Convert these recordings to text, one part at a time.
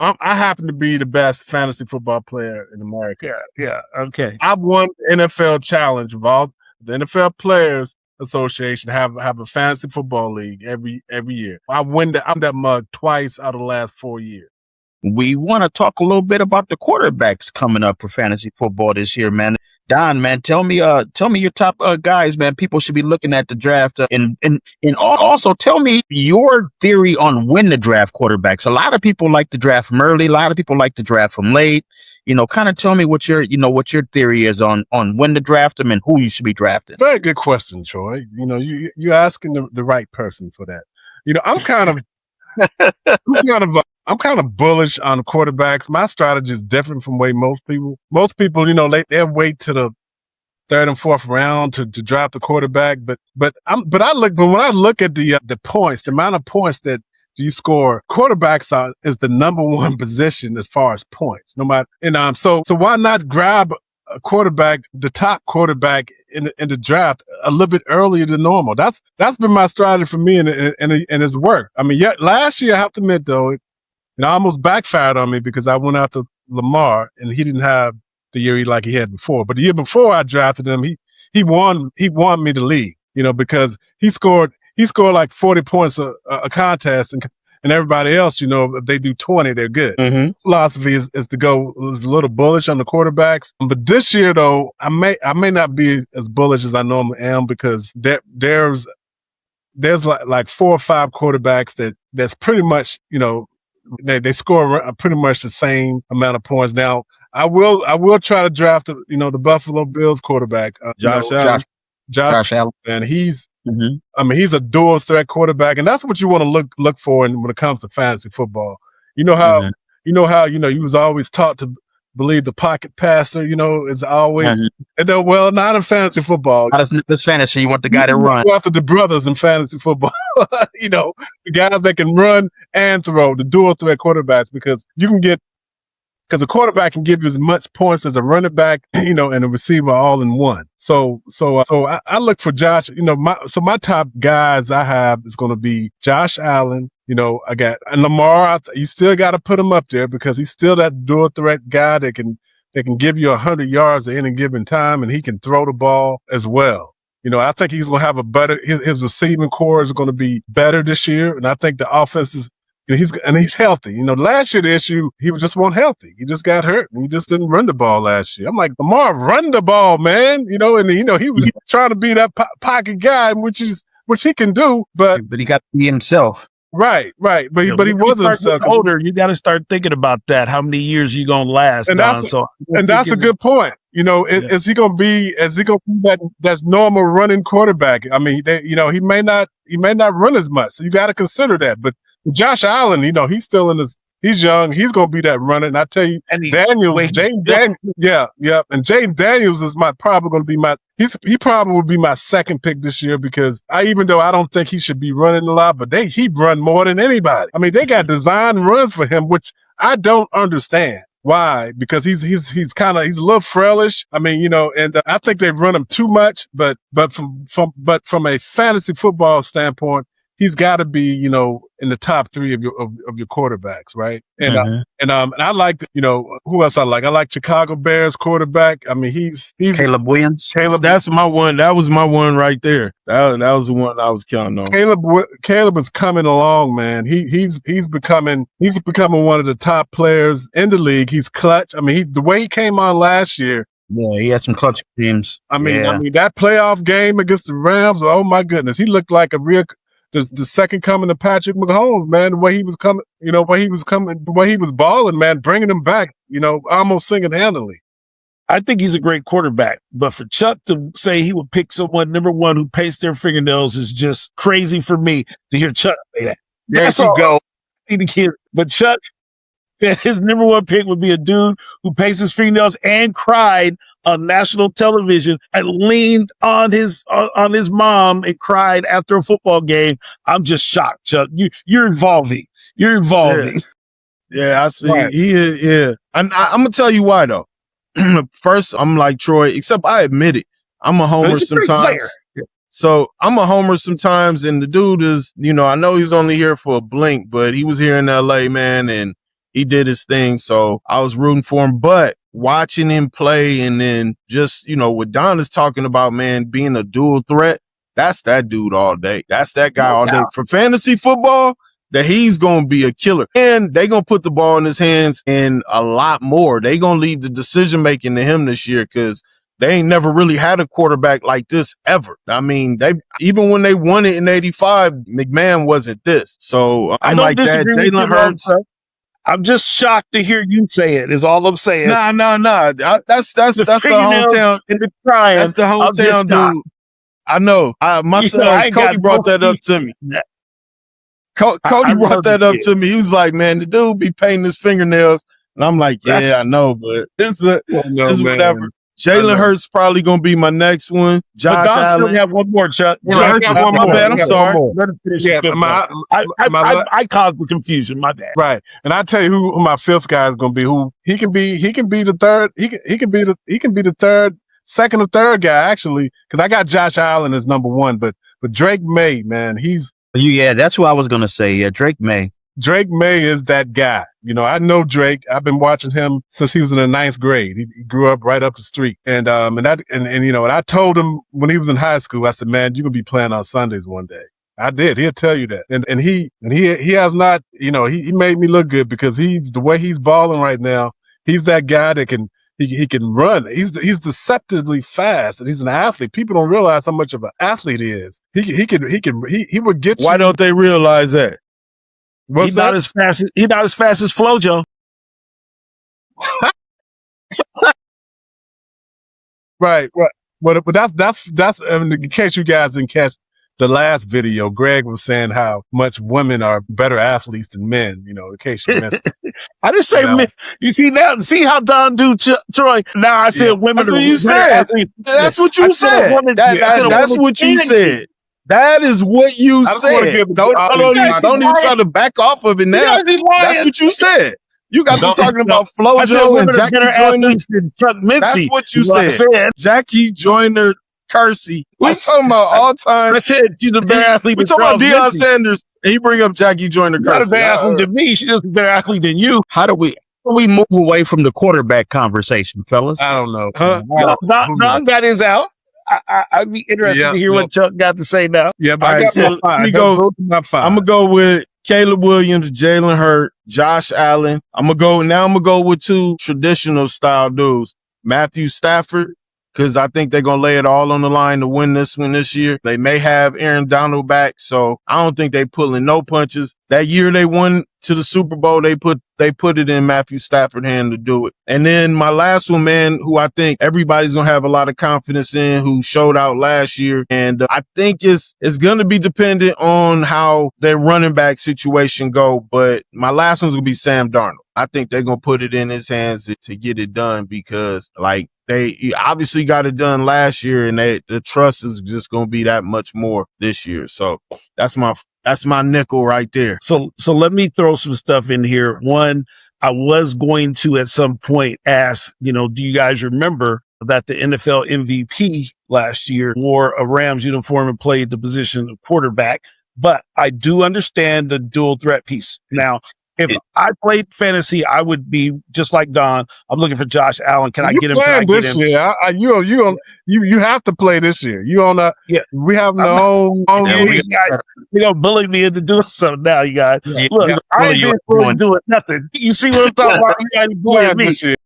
I happen to be the best fantasy football player in America. Yeah. Okay. I've won the NFL challenge of all the NFL Players Association have a fantasy football league every year. I'm that mug twice out of the last 4 years. We want to talk a little bit about the quarterbacks coming up for fantasy football this year, man. Don, man, tell me your top guys, man. People should be looking at the draft, and also tell me your theory on when to draft quarterbacks. A lot of people like to draft from early. A lot of people like to draft from late. Kind of tell me what your theory is on when to draft them and who you should be drafting. Very good question, Troy. You're asking the right person for that. I'm kind of I'm kind of bullish on quarterbacks. My strategy is different from way most people. Most people, they'll wait to the third and fourth round to draft the quarterback. But when I look at the points, the amount of points that you score, quarterbacks is the number one position as far as points. No matter, so why not grab a quarterback, the top quarterback in the draft a little bit earlier than normal? That's been my strategy for me, and it's worked. I mean, last year I have to admit though, it almost backfired on me because I went after Lamar and he didn't have the year he had before. But the year before I drafted him, he won me the league, because he scored like 40 points a contest, and everybody else, if they do 20, they're good. Mm-hmm. Philosophy is a little bullish on the quarterbacks. But this year though, I may not be as bullish as I normally am because there's like 4 or 5 quarterbacks that's pretty much, they score pretty much the same amount of points. Now, I will try to draft the Buffalo Bills quarterback, Josh Allen, and he's a dual threat quarterback, and that's what you want to look for when it comes to fantasy football. You know how you was always taught to believe the pocket passer, is always, well, not in fantasy football. This fantasy, you want the guy to run. Go after the brothers in fantasy football, the guys that can run and throw, the dual threat quarterbacks, because the quarterback can give you as much points as a running back, and a receiver all in one. So I look for Josh, my top guys I have is going to be Josh Allen. I got and Lamar. You still got to put him up there because he's still that dual threat guy that can give you 100 yards at any given time, and he can throw the ball as well. I think he's going to have a better. His receiving core is going to be better this year, and I think the offense is. He's healthy. Last year the issue, he just wasn't healthy. He just got hurt and he just didn't run the ball last year. I'm like, Lamar, run the ball, man. He was trying to be that pocket guy, which he can do, but he got to be himself. Right. But he wasn't himself. Older, you got to start thinking about that. How many years you gonna last? And that's a good point. Is he gonna be that's normal running quarterback? I mean, he may not run as much, so you got to consider that. But Josh Allen, he's still he's young. He's going to be that runner. And I tell you, Jaden Daniels, and Jaden Daniels is probably going to be he probably will be my second pick this year because even though I don't think he should be running a lot, but he run more than anybody. I mean, they got design runs for him, which I don't understand. Why? Because he's a little frailish. I mean, and I think they run him too much, but from a fantasy football standpoint, he's got to be, in the top 3 of your quarterbacks, right? And I like, who else I like? I like Chicago Bears quarterback. I mean, he's Caleb Williams. That's my one. That was my one right there. That was the one I was counting on. Caleb is coming along, man. He's becoming one of the top players in the league. He's clutch. I mean, the way he came on last year. Yeah, he had some clutch games. I mean, that playoff game against the Rams. Oh my goodness, he looked like a real. The second coming of Patrick Mahomes, man, the way he was coming, the way he was balling, man, bringing him back, almost single-handedly. I think he's a great quarterback, but for Chuck to say he would pick someone number one who paints their fingernails is just crazy for me to hear Chuck say that. There you go. But Chuck said his number one pick would be a dude who paints his fingernails and cried on national television and leaned on his mom and cried after a football game. I'm just shocked, Chuck. You're evolving. Yeah, I see. Right. He is. Yeah, I'm gonna tell you why though. First, I'm like Troy, except I admit it. I'm a homer sometimes. So I'm a homer sometimes, and the dude is, I know he's only here for a blink, but he was here in LA, man, and he did his thing. So I was rooting for him. But watching him play and then just, what Don is talking about, man, being a dual threat, that's that dude all day. That's that guy all day. For fantasy football, that he's going to be a killer. And they going to put the ball in his hands and a lot more. They going to leave the decision-making to him this year because they ain't never really had a quarterback like this ever. I mean, even when they won it in 85, McMahon wasn't this. So I'm like that. Jalen Hurts. I'm just shocked to hear you say it, is all I'm saying. Nah. That's the hometown. That's the hometown dude. I know. My son, Cody brought that up to me. Cody brought that up to me. He was like, man, the dude be painting his fingernails. And I'm like, yeah, I know, but this is whatever. Jalen Hurts probably going to be my next one. Josh Allen. Still have one more, Chuck. My bad. I'm sorry. I caused the confusion. My bad. Right. And I tell you who my fifth guy is going to be. Who he can be the third. He can be the third, second or third guy actually. Because I got Josh Allen as number one, but Drake May, man, Yeah, that's who I was going to say. Yeah, Drake May. Drake May is that guy. I know Drake. I've been watching him since he was in the 9th grade. He grew up right up the street. And I told him when he was in high school, I said, man, you're going to be playing on Sundays one day. I did. He'll tell you that. And he has not, he made me look good because the way he's balling right now, he's that guy that he can run. He's deceptively fast and he's an athlete. People don't realize how much of an athlete he is. He would get you. Why don't they realize that? He's not as fast as FloJo. Right. But that's in case you guys didn't catch the last video, Greg was saying how much women are better athletes than men, in case you missed it. I didn't say men. You see now, see how Don do, Troy? Now I said women are better athletes. That's what you said. That's what you said. That is what you said. Don't even try to back off of it now. That's what you said. You got to talking about FloJo and Jackie Joyner. That's what you said. Jackie Joyner, Kersey. We're talking about all time. I said she's a better athlete. We're talking about Deion Sanders, and you bring up Jackie Joyner, Kersey. Not a better athlete than me. She's just a better athlete than you. How do we move away from the quarterback conversation, fellas? I don't know. Don got his out. I'd be interested to hear what Chuck got to say now. Yeah, but I got my five. Let me go to my five. I'm going to go with Caleb Williams, Jalen Hurts, Josh Allen. I'm going to go with two traditional style dudes. Matthew Stafford, because I think they're going to lay it all on the line to win this one this year. They may have Aaron Donald back, so I don't think they pulling no punches. That year they won to the Super Bowl, they put it in Matthew Stafford's hand to do it. And then my last one, man, who I think everybody's going to have a lot of confidence in, who showed out last year. And I think it's going to be dependent on how their running back situation go. But my last one's going to be Sam Darnold. I think they're going to put it in his hands to get it done because, they obviously got it done last year, and the trust is just going to be that much more this year. So that's my nickel right there. So let me throw some stuff in here. One, I was going to at some point ask, do you guys remember that the NFL MVP last year wore a Rams uniform and played the position of quarterback? But I do understand the dual threat piece. Now, if I played fantasy, I would be just like Don. I'm looking for Josh Allen. Can I get him? Can I get him? Year. You have to play this year. You on that? Yeah. We have no own league. You're gonna bully me into doing something now, you guys. Yeah, look, I ain't been doing nothing. You see what I'm talking about? You guys bullying me.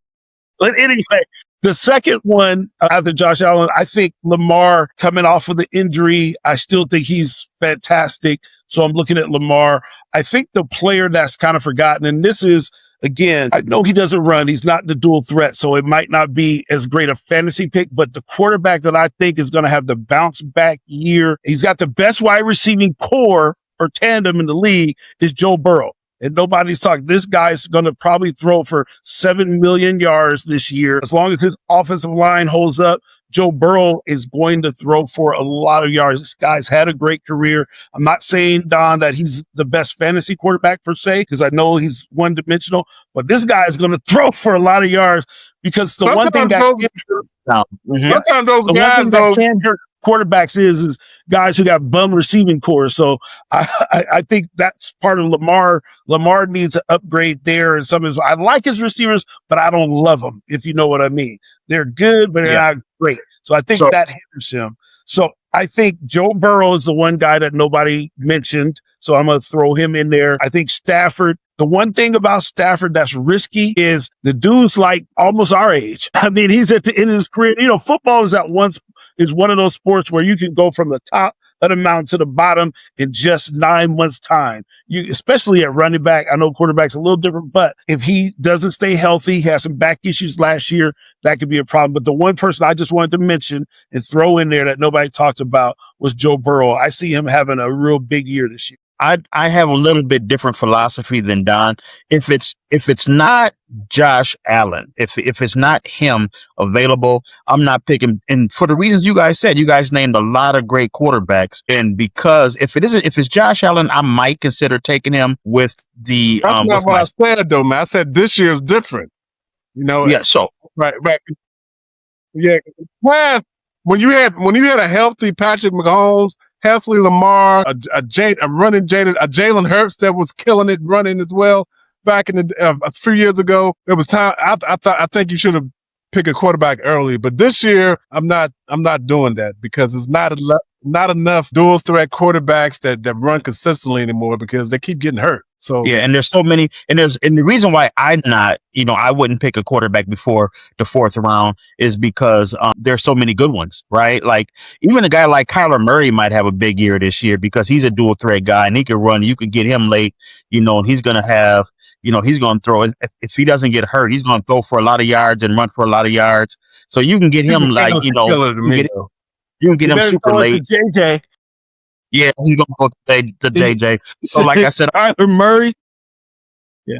But anyway, the second one after Josh Allen, I think Lamar coming off of the injury, I still think he's fantastic. So I'm looking at Lamar. I think the player that's kind of forgotten, and this is, again, I know he doesn't run. He's not the dual threat, so it might not be as great a fantasy pick, but the quarterback that I think is going to have the bounce back year, he's got the best wide receiving core or tandem in the league, is Joe Burrow. And nobody's talking. This guy's going to probably throw for 7 million yards this year. As long as his offensive line holds up, Joe Burrow is going to throw for a lot of yards. This guy's had a great career. I'm not saying, Don, that he's the best fantasy quarterback per se, because I know he's one-dimensional, but this guy is going to throw for a lot of yards because the one thing that can hurt quarterbacks is guys who got bum receiving cores. So I think that's part of Lamar. Lamar needs an upgrade there. And I like his receivers, but I don't love them, if you know what I mean. They're good, but they're not great. So I think that hinders him. So I think Joe Burrow is the one guy that nobody mentioned. So I'm going to throw him in there. I think Stafford. The one thing about Stafford that's risky is the dude's like almost our age. I mean, he's at the end of his career. You know, football is one of those sports where you can go from the top of the mountain to the bottom in just 9 months' time. Especially at running back. I know quarterback's a little different, but if he doesn't stay healthy, he had some back issues last year, that could be a problem. But the one person I just wanted to mention and throw in there that nobody talked about was Joe Burrow. I see him having a real big year this year. I have a little bit different philosophy than Don. If it's not Josh Allen, if it's not him available, I'm not picking. And for the reasons you guys said, you guys named a lot of great quarterbacks. And because if it's Josh Allen, I might consider taking him with the. That's not what I said though, man. I said this year is different. You know. Yeah. So right. Yeah. When you had a healthy Patrick Mahomes, healthy Lamar, a Jalen Hurts that was killing it running as well back in a few years ago. It was time. I think you should have picked a quarterback early, but this year I'm not doing that because it's not enough dual threat quarterbacks that run consistently anymore because they keep getting hurt. So yeah, and there's so many, and the reason why I wouldn't pick a quarterback before the fourth round is because there's so many good ones, right? Like even a guy like Kyler Murray might have a big year this year because he's a dual threat guy and he can run. You can get him late, and he's gonna have, he's gonna throw. If he doesn't get hurt, he's gonna throw for a lot of yards and run for a lot of yards. So you can get him you can get him super late. JJ. Yeah, he's going to go to JJ. So, like I said, Kyler Murray. Yeah.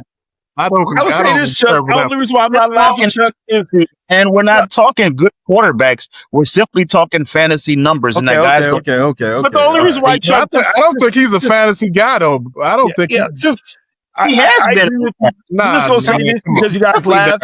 I would say this, Chuck. The only reason why I'm not laughing, Chuck, is and we're not talking good quarterbacks. We're simply talking fantasy numbers. Okay. But the only reason why Chuck, I don't think he's a fantasy guy, though. I don't think he has been. I'm just going to say this because you guys laugh.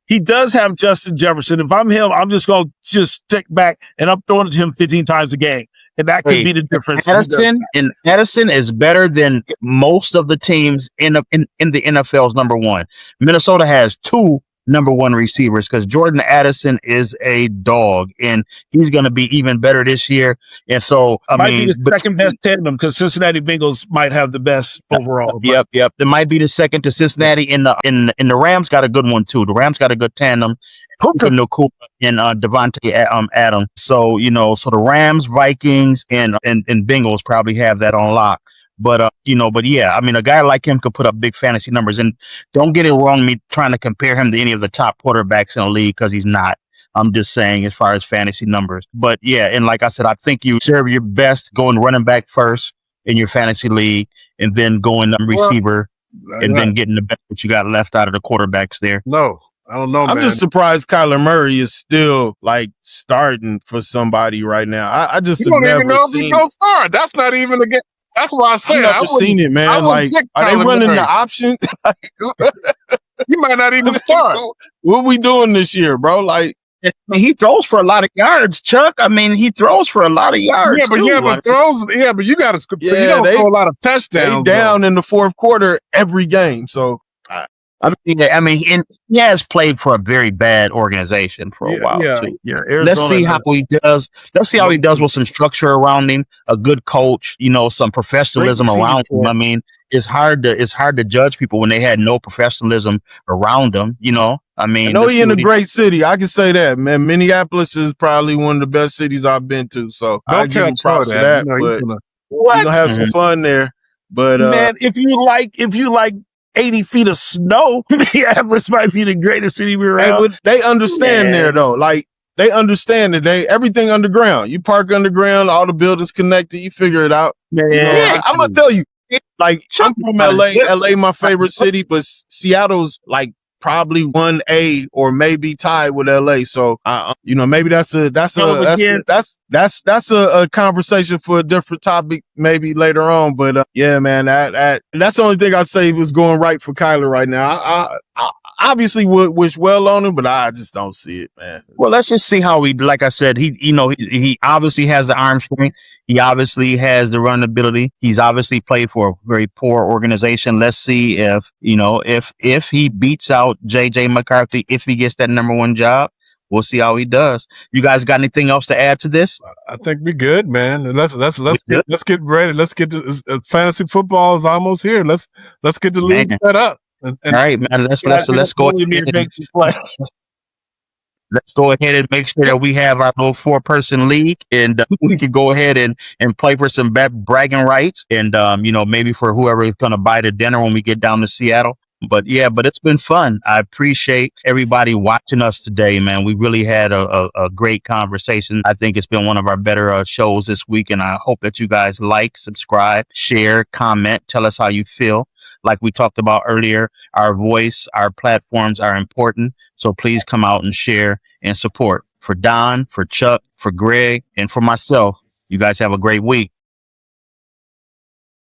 He does have Justin Jefferson. If I'm him, I'm just going to just stick back and I'm throwing it to him 15 times a game. And that could be the difference. Addison is better than most of the teams in the NFL's number one. Minnesota has 2 number 1 receivers because Jordan Addison is a dog and he's going to be even better this year. And so, might be the second best tandem because Cincinnati Bengals might have the best overall. Yep. It might be the second to Cincinnati, and the Rams got a good one too. The Rams got a good tandem. Nakua and Devontae Adams. So, so the Rams, Vikings, and Bengals probably have that on lock. But yeah, I mean, a guy like him could put up big fantasy numbers. And don't get it wrong, me trying to compare him to any of the top quarterbacks in the league because he's not. I'm just saying as far as fantasy numbers. But yeah, and like I said, I think you serve your best going running back first in your fantasy league and then going receiver and then getting the best that you got left out of the quarterbacks there. No. I don't know, I'm just surprised Kyler Murray is still like starting for somebody right now. I just don't even know if he's gonna start. That's not even a game. That's why I said I've never seen it, man. Like, are they running the option? He might not even start. What we doing this year, bro? Like, he throws for a lot of yards, Chuck. I mean, he throws for a lot of yards. But you got to. You don't throw a lot of touchdowns. They down in the fourth quarter every game, so. I mean, he has played for a very bad organization for a while too. Yeah, let's see how he does. Let's see how he does with some structure around him, a good coach, some professionalism around him. I mean, it's hard to judge people when they had no professionalism around them. I mean, I know he's in a great city. I can say that, man. Minneapolis is probably one of the best cities I've been to. So I give him props for that. But you're gonna have some fun there. But man, if you like 80 feet of snow, Minneapolis might be the greatest city we're around. They understand there though. Like they understand that everything underground. You park underground, all the buildings connected. You figure it out. Yeah, I'm gonna tell you. Like I'm from LA. LA, my favorite city, but Seattle's like probably 1A or maybe tied with LA. So maybe that's a conversation for a different topic maybe later on. But yeah, man, that's the only thing I say was going right for Kyler right now. obviously would wish well on him, but I just don't see it, man. Well, let's just see how like I said, he obviously has the arm strength. He obviously has the run ability. He's obviously played for a very poor organization. Let's see if he beats out JJ McCarthy, if he gets that number 1 job. We'll see how he does. You guys got anything else to add to this? I think we're good, man. And let's good? get ready. Let's get to fantasy football is almost here. Let's get the league Man. set up. All right, man. Let's go ahead and let's go ahead and make sure that we have our little 4-person league, and we can go ahead and play for some bragging rights, and maybe for whoever is going to buy the dinner when we get down to Seattle. But yeah, but it's been fun. I appreciate everybody watching us today, man. We really had a great conversation. I think it's been one of our better shows this week, and I hope that you guys like, subscribe, share, comment, tell us how you feel. Like we talked about earlier, our voice, our platforms are important. So please come out and share and support. For Don, for Chuck, for Greg, and for myself, you guys have a great week.